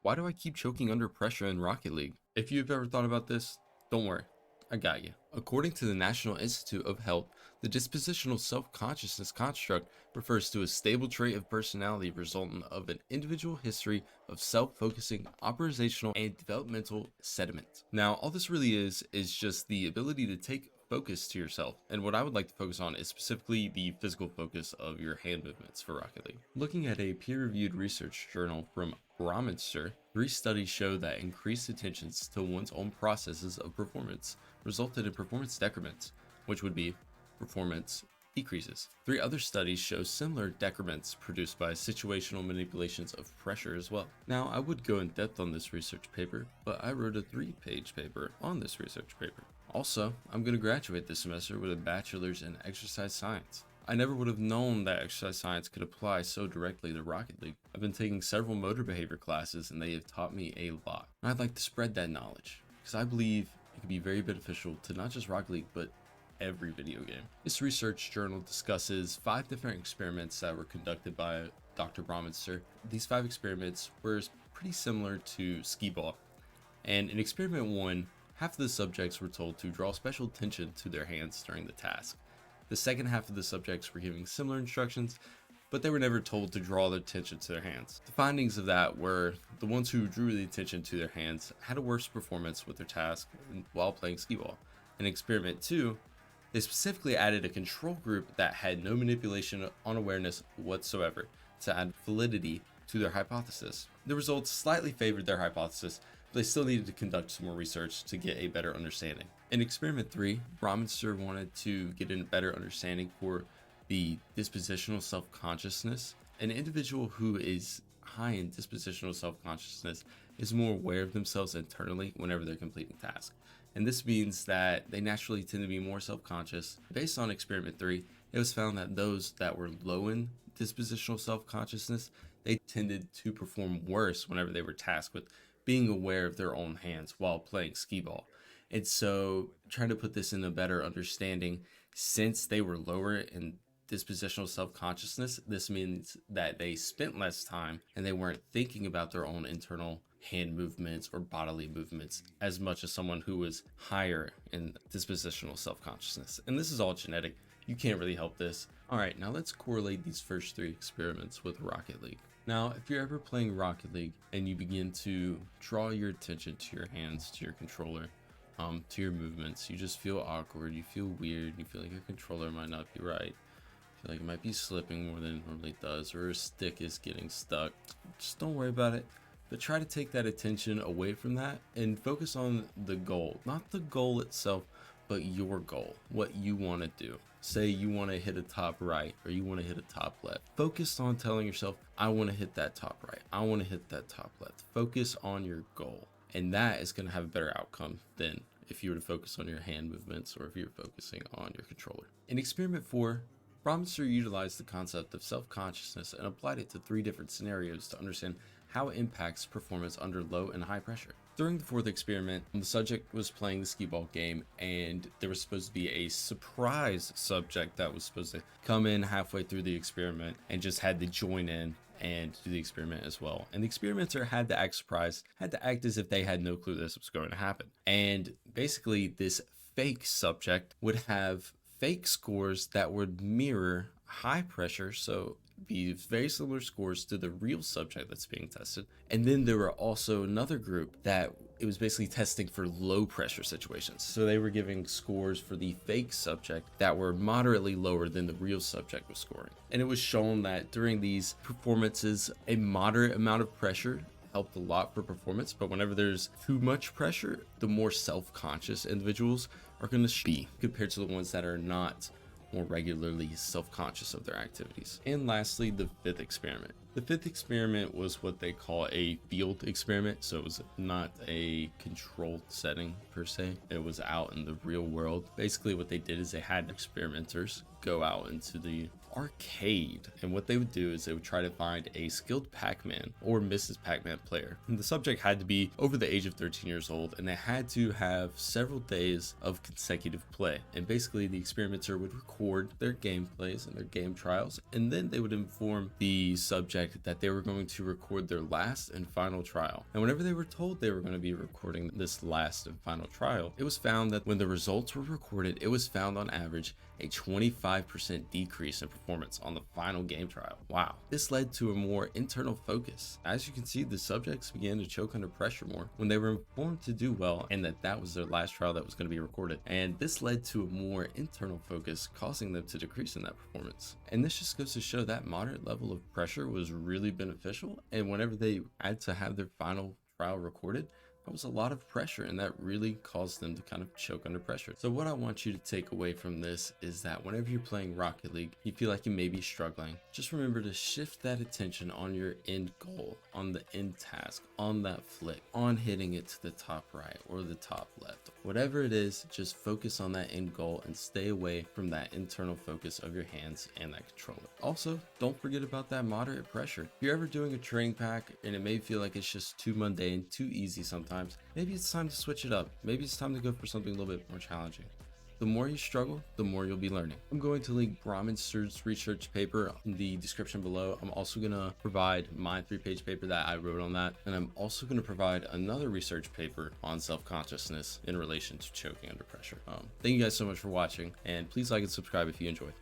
Why do I keep choking under pressure in Rocket League? If you've ever thought about this, don't worry, I got you. According to the National Institute of Health, the dispositional self-consciousness construct refers to a stable trait of personality resultant of an individual history of self-focusing, operational, and developmental sediment. Now, all this really is just the ability to take focus to yourself, and what I would like to focus on is specifically the physical focus of your hand movements for Rocket League. Looking at a peer-reviewed research journal from Bromminster, 3 studies show that increased attentions to one's own processes of performance resulted in performance decrements, which would be performance decreases. 3 other studies show similar decrements produced by situational manipulations of pressure as well. Now, I would go in depth on this research paper, but I wrote a 3-page paper on this research paper. Also, I'm going to graduate this semester with a bachelor's in exercise science. I never would have known that exercise science could apply so directly to Rocket League. I've been taking several motor behavior classes and they have taught me a lot. And I'd like to spread that knowledge because I believe it could be very beneficial to not just Rocket League, but every video game. This research journal discusses 5 different experiments that were conducted by Dr. Bromminster. These 5 experiments were pretty similar to skee ball. And in experiment 1, half of the subjects were told to draw special attention to their hands during the task. The second half of the subjects were given similar instructions, but they were never told to draw their attention to their hands. The findings of that were the ones who drew the attention to their hands had a worse performance with their task while playing skee ball. In experiment 2, they specifically added a control group that had no manipulation on awareness whatsoever to add validity to their hypothesis. The results slightly favored their hypothesis, but they still needed to conduct some more research to get a better understanding. In experiment 3, Bromminster wanted to get a better understanding for the dispositional self-consciousness. An individual who is high in dispositional self-consciousness is more aware of themselves internally whenever they're completing tasks. And this means that they naturally tend to be more self-conscious. Based on experiment 3, it was found that those that were low in dispositional self-consciousness, they tended to perform worse whenever they were tasked with being aware of their own hands while playing skee ball. And so trying to put this in a better understanding, since they were lower in dispositional self-consciousness, this means that they spent less time and they weren't thinking about their own internal hand movements or bodily movements as much as someone who was higher in dispositional self-consciousness. And this is all genetic. You can't really help this. All right, now let's correlate these first 3 experiments with Rocket League. Now, if you're ever playing Rocket League and you begin to draw your attention to your hands, to your controller, to your movements, you just feel awkward, you feel weird, you feel like your controller might not be right, you feel like it might be slipping more than it normally does, or a stick is getting stuck. Just don't worry about it, but try to take that attention away from that and focus on the goal. Not the goal itself, but your goal, what you want to do. Say you want to hit a top right or you want to hit a top left. Focus on telling yourself, I want to hit that top right. I want to hit that top left. Focus on your goal. And that is going to have a better outcome than if you were to focus on your hand movements or if you're focusing on your controller. In experiment 4, Bromminster utilized the concept of self-consciousness and applied it to 3 different scenarios to understand how it impacts performance under low and high pressure. During the 4th experiment, the subject was playing the skee ball game and there was supposed to be a surprise subject that was supposed to come in halfway through the experiment and just had to join in and do the experiment as well. And the experimenter had to act surprised, had to act as if they had no clue this was going to happen. And basically this fake subject would have fake scores that would mirror high pressure, so be very similar scores to the real subject that's being tested. And then there were also another group that it was basically testing for low pressure situations. So they were giving scores for the fake subject that were moderately lower than the real subject was scoring. And it was shown that during these performances, a moderate amount of pressure helped a lot for performance, but whenever there's too much pressure, the more self-conscious individuals are going to be compared to the ones that are not more regularly self-conscious of their activities. And lastly, the 5th experiment. The 5th experiment was what they call a field experiment, so it was not a controlled setting per se. It was out in the real world. Basically what they did is they had experimenters go out into the arcade, and what they would do is they would try to find a skilled Pac-Man or Mrs. Pac-Man player, and the subject had to be over the age of 13 years old and they had to have several days of consecutive play. And basically the experimenter would record their gameplays and their game trials, and then they would inform the subject subject that they were going to record their last and final trial. And whenever they were told they were going to be recording this last and final trial, it was found that when the results were recorded, it was found on average a 25% decrease in performance on the final game trial. Wow. This led to a more internal focus. As you can see, the subjects began to choke under pressure more when they were informed to do well and that was their last trial that was going to be recorded. And this led to a more internal focus, causing them to decrease in that performance. And this just goes to show that moderate level of pressure was really beneficial. And whenever they had to have their final trial recorded, that was a lot of pressure, and that really caused them to kind of choke under pressure. So what I want you to take away from this is that whenever you're playing Rocket League, you feel like you may be struggling, just remember to shift that attention on your end goal, on the end task, on that flick, on hitting it to the top right or the top left. Whatever it is, just focus on that end goal and stay away from that internal focus of your hands and that controller. Also, don't forget about that moderate pressure. If you're ever doing a training pack and it may feel like it's just too mundane, too easy sometimes, maybe it's time to switch it up. Maybe it's time to go for something a little bit more challenging. The more you struggle, the more you'll be learning. I'm going to link Brahminster's research paper in the description below. I'm also going to provide my 3-page paper that I wrote on that. And I'm also going to provide another research paper on self-consciousness in relation to choking under pressure. Thank you guys so much for watching, and please like and subscribe if you enjoyed.